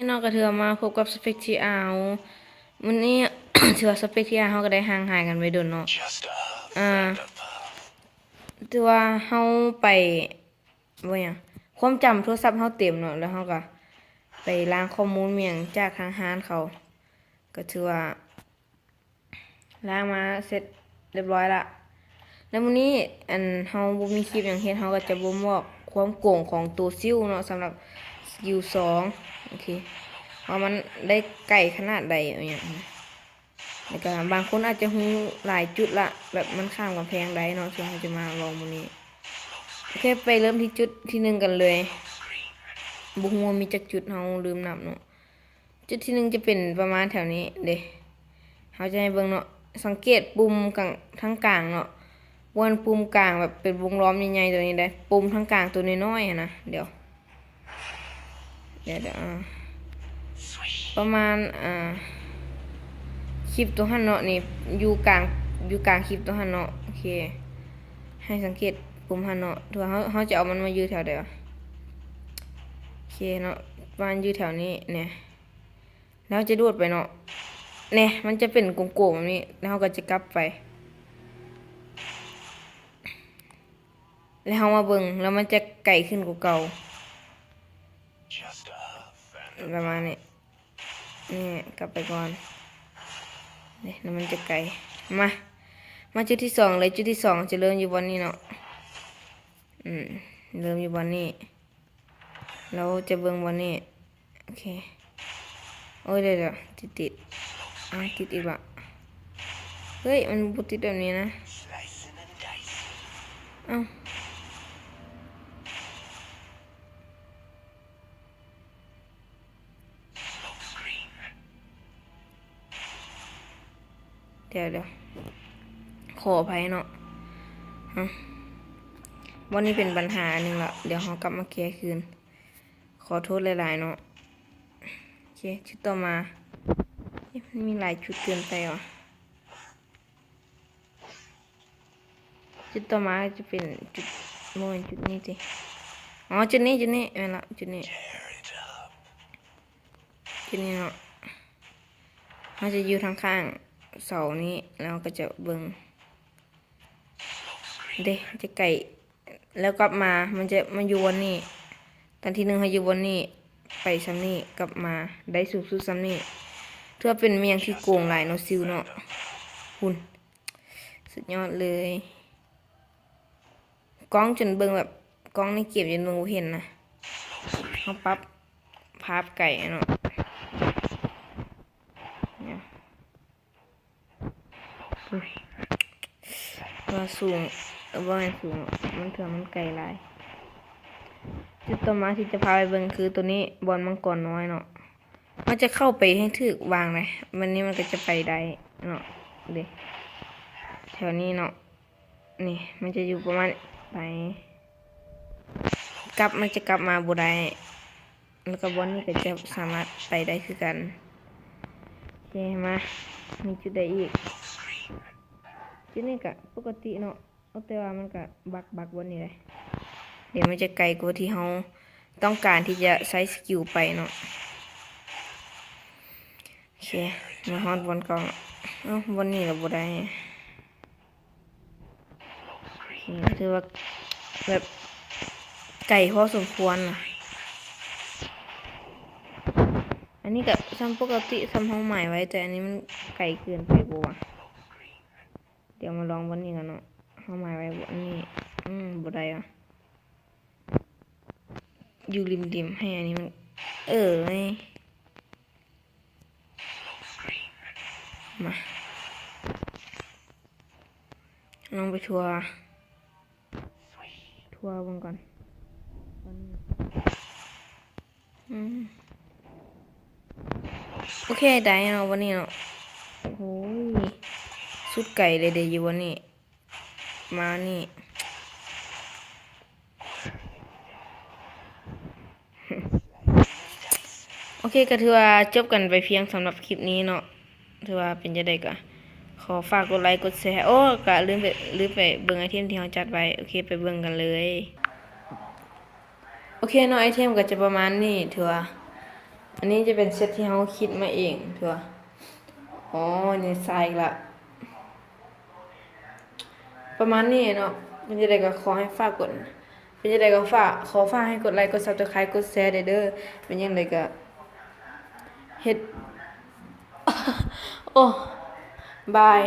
นอกกระเทือมาพบกับสเปกทีอาวันนี้ ถือว่าสเปกทีอาเขาก็ได้ห่างหายกันไปโดนเนาะอ่าถือว่าเขาไปว่าอย่างความจำโทรศัพท์เขาเต็มเนาะแล้วเขาก็ไปล้างข้อมูลเมียงจากทางฮานเขา ก็ถือว่าล้างมาเสร็จเรียบร้อยละแล้ววันนี้อันเขาบ่มีคลิปอย่างเฮ็ดเขาก็จะบ่บอกความโกงของตัวซิลเนาะสำหรับสกิล2โอเคว่ามันได้ไก่ขนาดใดอย่างเงี้ยแล้วก็บางคนอาจจะฮู้หลายจุดละแบบมันข้ามกำแพงได้เนาะที่เขาจะมาลองมื้อนี้โอเคไปเริ่มที่จุดที่1กันเลยบ่ฮู้ว่ามีจักจุดเฮาลืมนับเนาะจุดที่1จะเป็นประมาณแถวนี้เด้เฮาจะให้เบิ่งเนาะสังเกตปุ่มกลางทั้งกลางเนาะวนปุ่มกลางแบบเป็นวงล้อมใหญ่ๆตัวนี้ได้ปุ่มทั้งกลางตัวน้อยๆนะเดี๋ยวประมาณคลิปตัวหันเนาะนี่อยู่กลางคลิปตัวหันเนาะโอเคให้สังเกตปุ่มหันเนาะถือว่าเขาจะเอามันมาอยู่แถวเดียวโอเคเนาะมันอยู่แถวนี้เนี่ยแล้วจะดูดไปเนาะเนี่ยมันจะเป็นโกงๆแบบนี้แล้วเขาก็จะกลับไปแล้วเขามาเบิ่งแล้วมันจะไกลขึ้นกว่าเก่าประมาณนี้นี่กลับไปก่อนนี่แล้วมันจะไกลมาจุดที่2เลยจุดที่2จะเริ่มอยู่บนนี้เนาะเริ่มอยู่บนนี้เราจะเบิ่งบนนี้โอเคโอ้ยเดี๋ยวติดติดอีกละเฮ้ยมันบุติดแบบนี้นะเอ้าเดี๋ยวขออภัยเนาะวันนี้เป็นปัญหาหนึ่งละเดี๋ยวเขากลับมาเคลียร์คืนขอโทษหลายๆเนาะโอเคชุดต่อมามันมีหลายชุดเกินไปว่ะจุดต่อมาจะเป็นจุดโมนจุดนี้สิอ๋อจุดนี้เอาละจุดนี้เนาะเขาจะอยู่ทางข้างเสานี้แล้วก็จะเบิ่งจะไก่แล้วกลับมามันจะมาอยู่วันนี้ตอนที่1เขาอยู่วันนี้ไปซ้ำนี่กลับมาได้สูงสุดซ้ำนี่เพื่อเป็นเมียงที่โกงหลายเนาะซิวเนาะหุ่นสุดยอดเลยกล้องจนเบิ่งแบบกล้องในเก็บจนเบิ่งบ่เห็นนะเขาปรับภาพไก่เนาะว่าสูงว่าไม่สูงมันถือมันไกลหลายจุดต่อมาที่จะพาไปเบิ่งคือตัวนี้บอลมังกรน้อยเนาะมันจะเข้าไปให้ถึกวางเลยวันนี้มันก็จะไปได้เนาะเด็กแถวนี้เนาะนี่มันจะอยู่ประมาณไปมันจะกลับมาบ่ได้แล้วก็บอลนี่ก็จะสามารถไปได้คือกันโอเคมามีจุดใดอีกจุดนี้ก็ปกติเนาะแต่ว่ามันก็บักบนนี้เลยเดี๋ยวมันจะไกลกว่าที่เราต้องการที่จะใช้สกิลไปเนาะโอเคมาฮอดบนกองบนนี้เราบ่ได้ถือว่าแบบไก่พอสมควรนะอันนี้กับซ้ำปกติซ้ำห้องใหม่ไว้แต่อันนี้มันไก่เกินไปบัวเดี๋ยวมาลองวันนี้กันเนาะห้องใหม่ไว้วันนี้บ่ได้อ่ะอยู่ริมให้อันนี้มันไม่มาลองไปทัวร์บนก่อนโอเคได้เนาะวันนี้เนาะโอ้ยสุดไก่เลยเดี๋ยวอยู่วันนี้มานี่โอเคก็ถือว่าจบกันไปเพียงสำหรับคลิปนี้เนาะถือว่าเป็นจะได้ก็ขอฝากกดไลค์กดแชร์ก็ลืมไปเบิ่งไอเทมที่เราจัดไว้โอเคไปเบิ่งกันเลยโอเคเนาะไอเทมก็จะประมาณนี้ถือว่า อันนี้จะเป็นเซตที่เราคิดมาเองเถอะอ๋อนี่ใส่ละประมาณนี้เนาะเป็นจะได้ก็ขอให้ฝากกดเป็นจะได้ก็ขอฝากให้กดไลค์กด Subscribe กดแชร์เด้อเป็นยังไงก็เฮ็ดโอ้บาย